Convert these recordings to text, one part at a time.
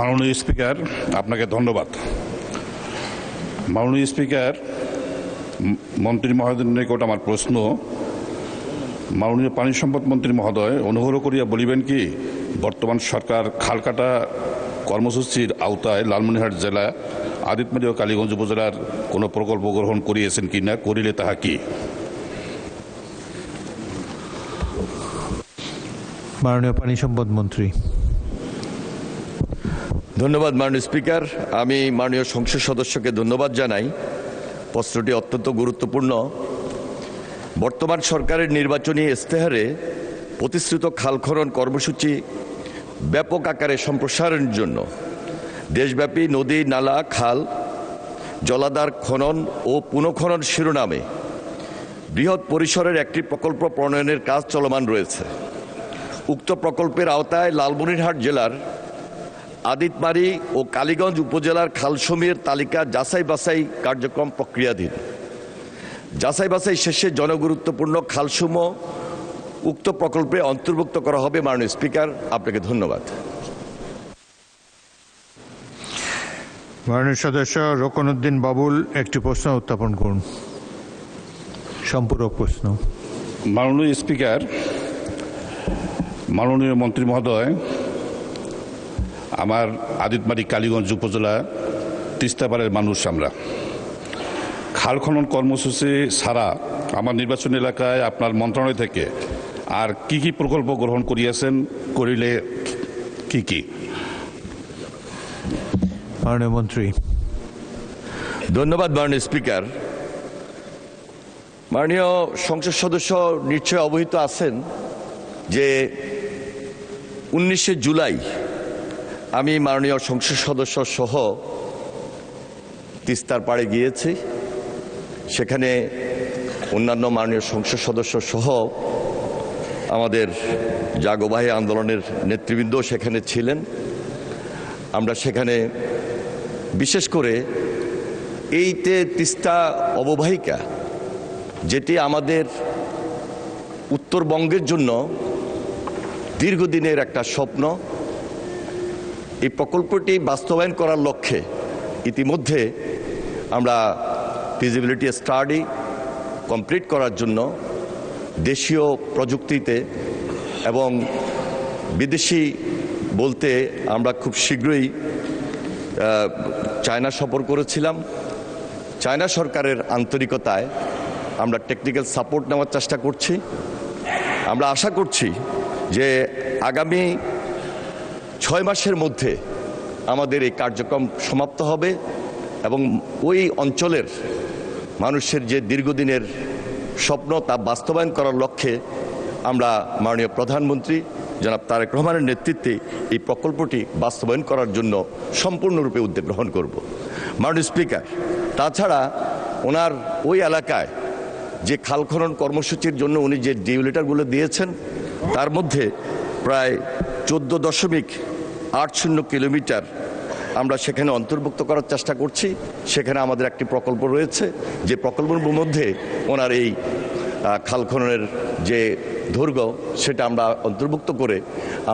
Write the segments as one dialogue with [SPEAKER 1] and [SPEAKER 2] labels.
[SPEAKER 1] মাননীয় স্পিকার, আপনাকে ধন্যবাদ। মাননীয় স্পিকার, মন্ত্রী মহোদয়ের নিকট আমার প্রশ্ন, মাননীয় পানি সম্পদ মন্ত্রী মহোদয় অনুগ্রহ করিয়া বলিবেন কি বর্তমান সরকার খালকাটা কর্মসূচির আওতায় লালমনিরহাট জেলা আদিতমারি ও কালীগঞ্জ উপজেলার কোনো প্রকল্প গ্রহণ করিয়েছেন কিনা, করিলে তাহা কি?
[SPEAKER 2] মাননীয় পানি সম্পদ মন্ত্রী।
[SPEAKER 3] ধন্যবাদ মাননীয় স্পিকার। আমি মাননীয় সংসদ সদস্যকে ধন্যবাদ জানাই। প্রশ্নটি অত্যন্ত গুরুত্বপূর্ণ। বর্তমান সরকারের নির্বাচনী ইস্তেহারে প্রতিশ্রুত খাল খনন কর্মসূচি ব্যাপক আকারে সম্প্রসারণের জন্য দেশব্যাপী নদী, নালা, খাল, জলাধার খনন ও পুনঃখনন শিরোনামে বৃহৎ পরিসরের একটি প্রকল্প প্রণয়নের কাজ চলমান রয়েছে। উক্ত প্রকল্পের আওতায় লালমনিরহাট জেলার আদিতমারি ও কালীগঞ্জ উপজেলার খালসমূহের তালিকা যাচাই বাছাই কার্যক্রম প্রক্রিয়াধীন। যাচাই বাছাই শেষে জনগুরুত্বপূর্ণ খালসমূহ উক্ত প্রকল্পে অন্তর্ভুক্ত করা হবে। মাননীয় স্পিকার, আপনাকে ধন্যবাদ।
[SPEAKER 2] মাননীয় সদস্য রোকনউদ্দিন বাবুল একটি প্রশ্ন উত্থাপন করুন। সম্পূরক প্রশ্ন।
[SPEAKER 1] মাননীয় স্পিকার, মাননীয় মন্ত্রী মহোদয়, আমার আদিতমারি কালীগঞ্জ উপজেলা তিস্তাপাড়ের মানুষ। আমরা খাল খনন কর্মসূচি ছাড়া আমার নির্বাচনী এলাকায় আপনার মন্ত্রণালয় থেকে আর কি কি প্রকল্প গ্রহণ করিয়াছেন, করিলে কি কি?
[SPEAKER 2] মাননীয় মন্ত্রী।
[SPEAKER 3] ধন্যবাদ মাননীয় স্পিকার। মাননীয় সংসদ সদস্য নিশ্চয় অবহিত আছেন যে 19শে জুলাই আমি মাননীয় সংসদ সদস্য সহ তিস্তার পাড়ে গিয়েছি। সেখানে অন্যান্য মাননীয় সংসদ সদস্য সহ আমাদের জাগবাহী আন্দোলনের নেতৃবৃন্দ সেখানে ছিলেন। আমরা সেখানে বিশেষ করে এই তিস্তা অববাহিকা, যেটি আমাদের উত্তরবঙ্গের জন্য দীর্ঘদিনের একটা স্বপ্ন, এই প্রকল্পটি বাস্তবায়ন করার লক্ষ্যে ইতিমধ্যে আমরা ফিজিবিলিটি স্টাডি কমপ্লিট করার জন্য দেশীয় প্রযুক্তিতে এবং বিদেশি বলতে আমরা খুব শীঘ্রই চায়না সফর করেছিলাম। চায়না সরকারের আন্তরিকতায় আমরা টেকনিক্যাল সাপোর্ট নেওয়ার চেষ্টা করছি। আমরা আশা করছি যে আগামী 6 মাসের মধ্যে আমাদের এই কার্যক্রম সমাপ্ত হবে এবং ওই অঞ্চলের মানুষের যে দীর্ঘদিনের স্বপ্ন তা বাস্তবায়ন করার লক্ষ্যে আমরা মাননীয় প্রধানমন্ত্রী জনাব তারেক রহমানের নেতৃত্বে এই প্রকল্পটি বাস্তবায়ন করার জন্য সম্পূর্ণরূপে উদ্যোগ গ্রহণ করব। মাননীয় স্পিকার, তাছাড়া ওনার ওই এলাকায় যে খাল খনন কর্মসূচির জন্য উনি যে ডিউলেটারগুলো দিয়েছেন তার মধ্যে প্রায় 14.80 কিলোমিটার আমরা সেখানে অন্তর্ভুক্ত করার চেষ্টা করছি। সেখানে আমাদের একটি প্রকল্প রয়েছে, যে প্রকল্পের মধ্যে ওনার এই খাল খননের যে দৈর্ঘ্য সেটা আমরা অন্তর্ভুক্ত করে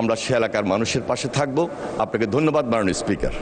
[SPEAKER 3] আমরা সে এলাকার মানুষের পাশে থাকব। আপনাকে ধন্যবাদ মাননীয় স্পিকার।